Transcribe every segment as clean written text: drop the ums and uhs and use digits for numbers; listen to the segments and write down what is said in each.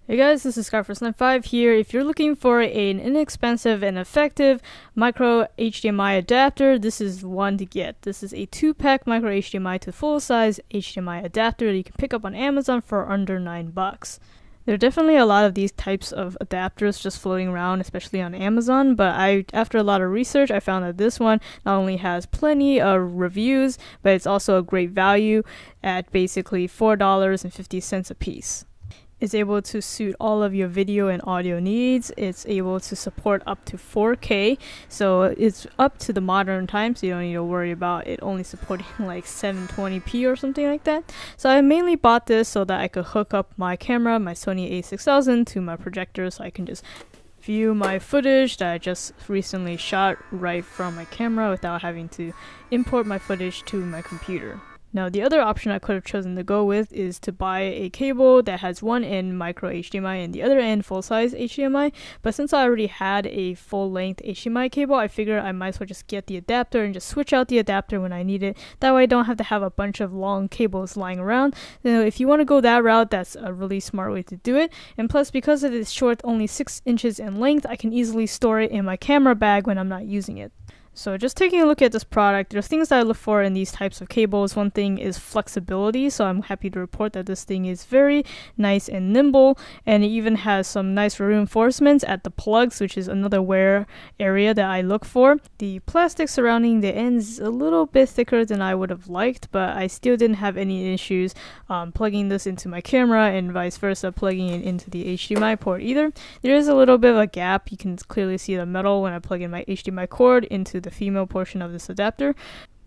Hey guys, this is Scarfirst95 here. If you're looking for an inexpensive and effective micro HDMI adapter, this is one to get. This is a 2-pack micro HDMI to full-size HDMI adapter that you can pick up on Amazon for under $9. There are definitely a lot of these types of adapters just floating around, especially on Amazon, but after a lot of research, I found that this one not only has plenty of reviews, but it's also a great value at basically $4.50 a piece. It's able to suit all of your video and audio needs. It's able to support up to 4K, so it's up to the modern times, so you don't need to worry about it only supporting like 720p or something like that. So I mainly bought this so that I could hook up my camera, my Sony a6000, to my projector so I can just view my footage that I just recently shot right from my camera without having to import my footage to my computer. Now, the other option I could have chosen to go with is to buy a cable that has one end micro HDMI and the other end full-size HDMI, but since I already had a full-length HDMI cable, I figured I might as well just get the adapter and just switch out the adapter when I need it. That way I don't have to have a bunch of long cables lying around. Now, if you want to go that route, that's a really smart way to do it, and plus because it is short, only 6 inches in length, I can easily store it in my camera bag when I'm not using it. So just taking a look at this product, there's things that I look for in these types of cables. One thing is flexibility, so I'm happy to report that this thing is very nice and nimble, and it even has some nice reinforcements at the plugs, which is another wear area that I look for. The plastic surrounding the ends is a little bit thicker than I would have liked, but I still didn't have any issues plugging this into my camera and vice versa, plugging it into the HDMI port either. There is a little bit of a gap. You can clearly see the metal when I plug in my HDMI cord into the female portion of this adapter,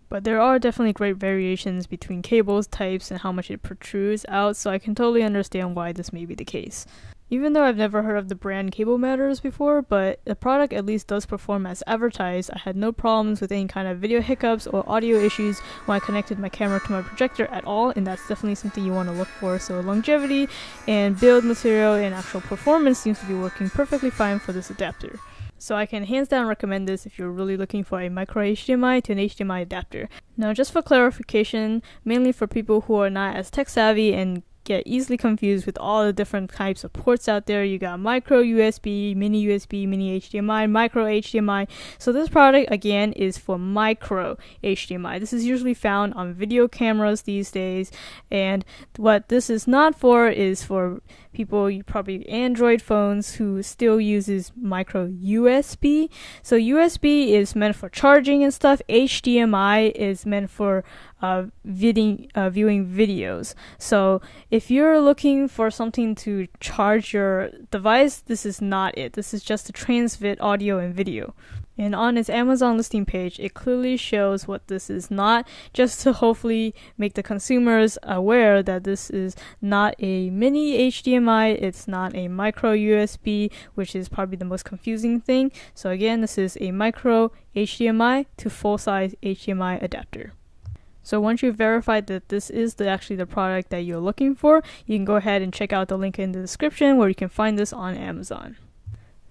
but there are definitely great variations between cables types and how much it protrudes out, so I can totally understand why this may be the case. Even though I've never heard of the brand Cable Matters before, but the product at least does perform as advertised. I had no problems with any kind of video hiccups or audio issues when I connected my camera to my projector at all, and that's definitely something you want to look for. So longevity and build material and actual performance seems to be working perfectly fine for this adapter. So I can hands down recommend this if you're really looking for a micro HDMI to an HDMI adapter. Now, just for clarification, mainly for people who are not as tech savvy and get easily confused with all the different types of ports out there. You got micro USB, mini HDMI, micro HDMI. So this product again is for micro HDMI. This is usually found on video cameras these days, and what this is not for is for people, probably Android phones, who still uses micro USB. So USB is meant for charging and stuff. HDMI is meant for viewing videos. So if you're looking for something to charge your device, this is not it. This is just to transmit audio and video. And on its Amazon listing page, it clearly shows what this is not, just to hopefully make the consumers aware that this is not a mini HDMI, it's not a micro USB, which is probably the most confusing thing. So again, this is a micro HDMI to full-size HDMI adapter. So once you've verified that this is actually the product that you're looking for, you can go ahead and check out the link in the description where you can find this on Amazon.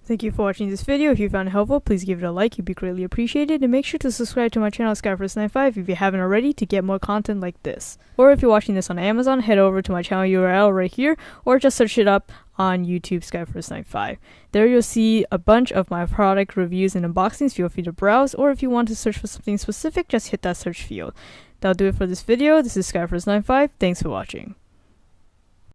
Thank you for watching this video. If you found it helpful, please give it a like. It'd be greatly appreciated. And make sure to subscribe to my channel, Scarfirst95, if you haven't already, to get more content like this. Or if you're watching this on Amazon, head over to my channel URL right here, or just search it up on YouTube, Scarfirst95. There you'll see a bunch of my product reviews and unboxings. Feel free to browse, or if you want to search for something specific, just hit that search field. That'll do it for this video. This is Scarfirst95. Thanks for watching.